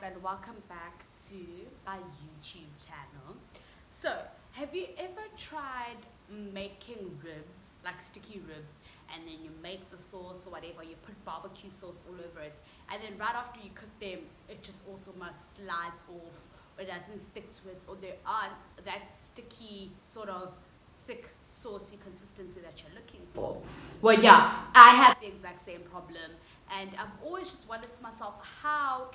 and welcome back to our YouTube channel. So, have you ever tried making ribs, like sticky ribs, and then you make the sauce or whatever, you put barbecue sauce all over it, and then right after you cook them, it just also must slides off, or it doesn't stick to it, or there aren't that sticky sort of thick saucy consistency that you're looking for? Well, yeah, I have the exact same problem, and I've always just wondered to myself, how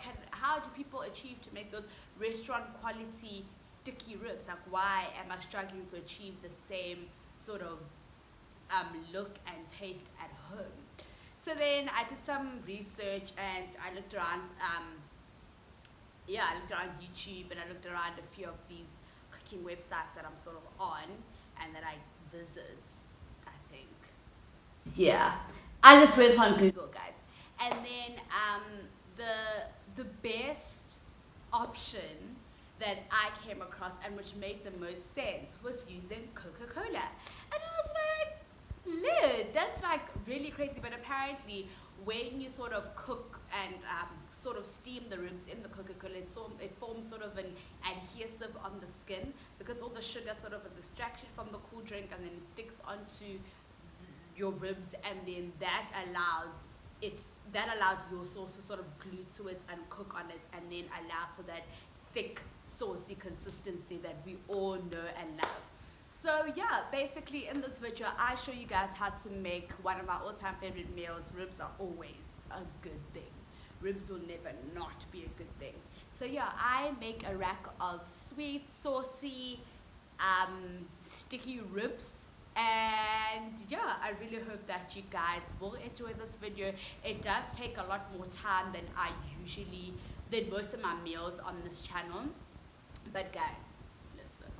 do people achieve to make those restaurant quality sticky ribs? Like, why am I struggling to achieve the same sort of look and taste at home? So then I did some research and I looked around. I looked around YouTube and I looked around a few of these cooking websites that I'm sort of on and that I visit, I think. Yeah, I just went on Google, guys, and then the best option that I came across and which made the most sense was using Coca-Cola, and I was like, lid, that's like really crazy. But apparently when you sort of cook and sort of steam the ribs in the Coca-Cola, it forms sort of an adhesive on the skin, because all the sugar sort of is extracted from the cool drink and then it sticks onto your ribs, and then that allows your sauce to sort of glue to it and cook on it, and then allow for that thick saucy consistency that we all know and love. So yeah, basically in this video I show you guys how to make one of my all-time favorite meals. Ribs are always a good thing. Ribs will never not be a good thing. So yeah, I make a rack of sweet, saucy, sticky ribs, and yeah, I really hope that you guys will enjoy this video. It does take a lot more time than most of my meals on this channel, but guys, listen,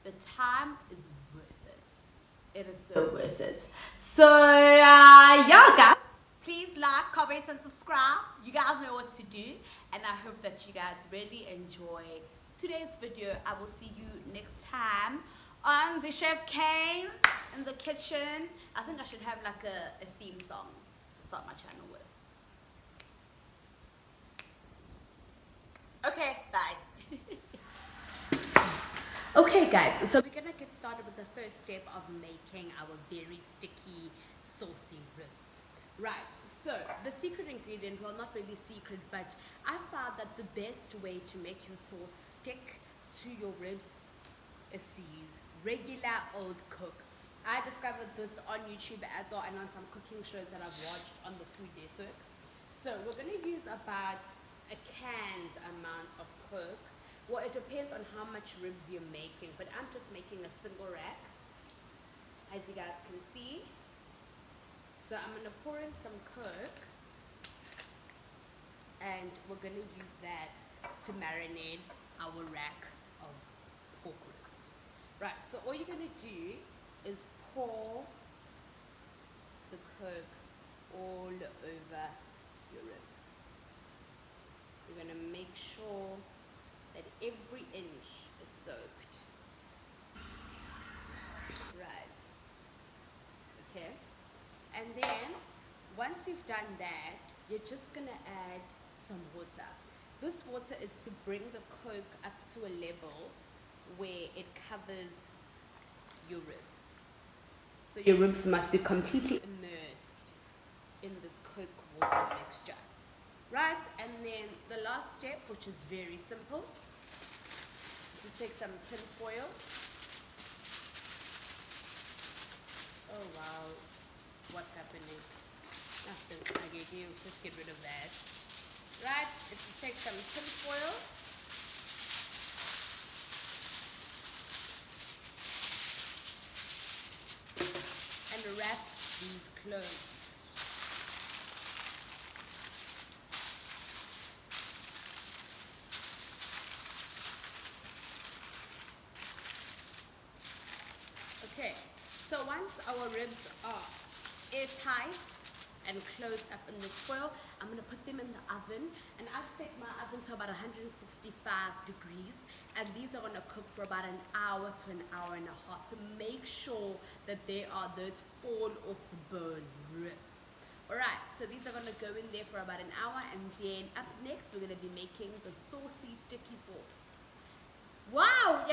the time is worth it. It is so worth it. So yeah, guys, please like, comment, and subscribe. You guys know what to do, and I hope that you guys really enjoy today's video. I will see you next time on the Chef Caine in the kitchen. I think I should have like a theme song to start my channel with. Okay, bye. Okay guys, so we're gonna get started with the first step of making our very sticky, saucy ribs. Right, so the secret ingredient, well, not really secret, but I found that the best way to make your sauce stick to your ribs is to use regular old Coke. I discovered this on YouTube as well, and on some cooking shows that I've watched on the Food Network. So we're going to use about a canned amount of Coke. Well, it depends on how much ribs you're making, but I'm just making a single rack, as you guys can see. So I'm going to pour in some Coke, and we're going to use that to marinate our rack of pork ribs. Right, so all you're going to do is pour the Coke all over your ribs. You're going to make sure that every inch is soaked. Right. Okay. And then, once you've done that, you're just going to add some water. This water is to bring the Coke up to a level where it covers your ribs. So your ribs must be completely immersed in this Coke water mixture. Right, and then the last step, which is very simple, is to take some tin foil. Oh wow, what's happening? Nothing. Okay, just get rid of that. Right, it's to take some tin foil. And wrap these closed. Okay, so once our ribs are airtight and closed up in this foil, I'm going to put them in the oven, and I've set my oven to about 165 degrees, and these are going to cook for about an hour to an hour and a half to make sure that they are those fall off the bone ribs. Alright, so these are gonna go in there for about an hour, and then up next we're gonna be making the saucy sticky sauce. Wow,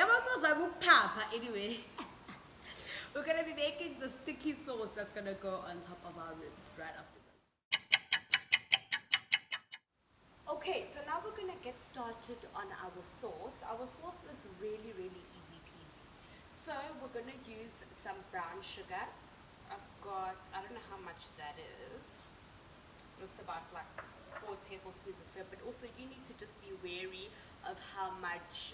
papa. Anyway, we're gonna be making the sticky sauce that's gonna go on top of our ribs right after this. Okay, so now we're gonna get started on our sauce. Our sauce is really, really easy peasy. So we're gonna use some brown sugar. I've got, I don't know how much that is. Looks about like 4 tablespoons or so, but also you need to just be wary of how much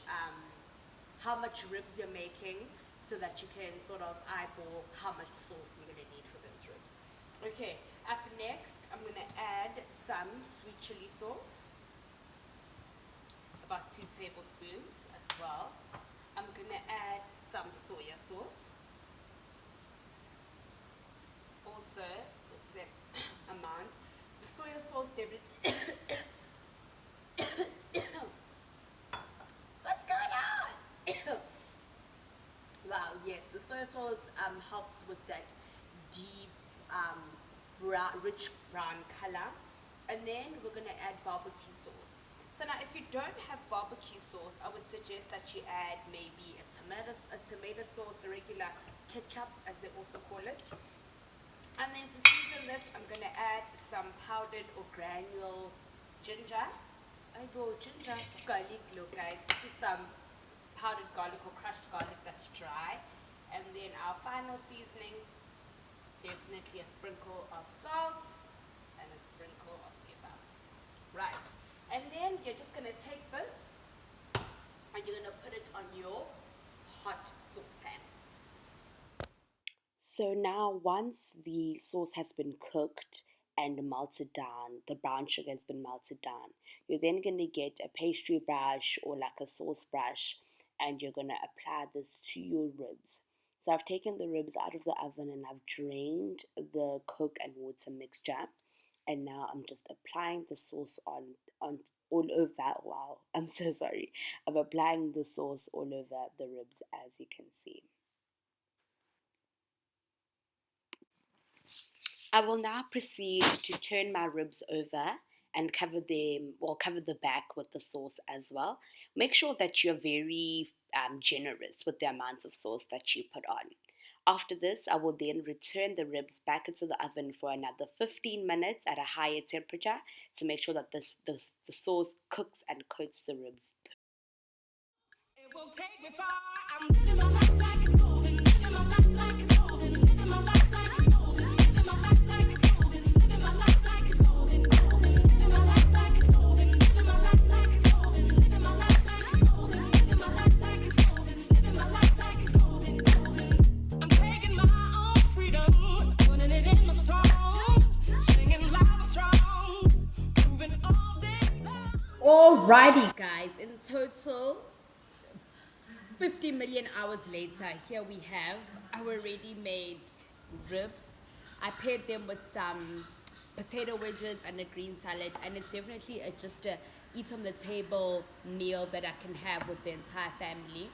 ribs you're making, so that you can sort of eyeball how much sauce you're gonna need for those ribs. Okay, up next I'm gonna add some sweet chili sauce, about 2 tablespoons as well. I'm gonna add some soy sauce, also the same amount. The soy sauce definitely what's going on? Wow, yes, the soy sauce helps with that deep rich brown color. And then we're gonna add barbecue sauce. So now if you don't have barbecue sauce, I would suggest that you add maybe a tomato sauce, a regular ketchup as they also call it. And then to season this, I'm going to add some powdered or granule ginger. Ginger garlic, look guys. This is some powdered garlic or crushed garlic that's dry. And then our final seasoning, definitely a sprinkle of salt and a sprinkle of pepper. Right. And then you're just going to take this and you're going to put it on your hot saucepan. So now once the sauce has been cooked and melted down, the brown sugar has been melted down, you're then going to get a pastry brush or like a sauce brush, and you're going to apply this to your ribs. So I've taken the ribs out of the oven and I've drained the Coke and water mixture, and now I'm just applying the sauce on all over. Wow, I'm so sorry. I'm applying the sauce all over the ribs, as you can see. I will now proceed to turn my ribs over and cover the back with the sauce as well. Make sure that you're very generous with the amount of sauce that you put on. After this, I will then return the ribs back into the oven for another 15 minutes at a higher temperature to make sure that the sauce cooks and coats the ribs. It won't take me far. I'm living my life like it's golden, living my life like it's golden, living my life like it's golden, living my life like it's golden, living my life like it's golden, living my life like it's golden, living my life like it's golden, living my life like it's golden, living my life like it's golden, living my life like it's golden. I'm taking my own freedom, putting it in my song, singing loud and strong, moving all day long. Alrighty, guys, in total 50 million hours later, here we have our ready-made ribs. I paired them with some potato wedges and a green salad, and it's definitely just a eat on the table meal that I can have with the entire family.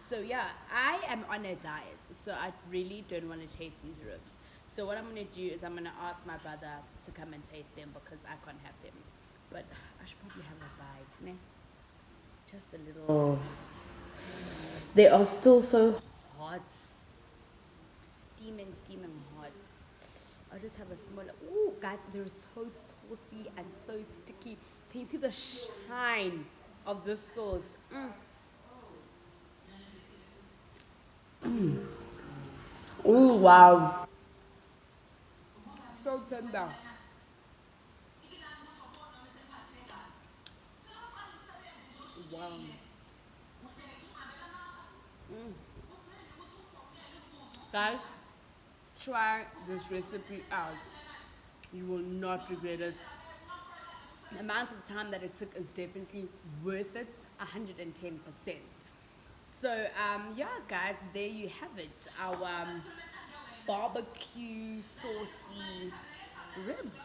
So yeah, I am on a diet, so I really don't want to taste these ribs. So what I'm going to do is I'm going to ask my brother to come and taste them because I can't have them. But I should probably have a bite, ne? Just a little. They are still so hot. Steaming hot. I'll just have a smaller. Ooh, guys, they're so saucy and so sticky. Can you see the shine of this sauce? Ooh, wow. So tender. Wow. Guys, try this recipe out. You will not regret it. The amount of time that it took is definitely worth it, 110%. So, yeah, guys, there you have it. Our barbecue saucy ribs.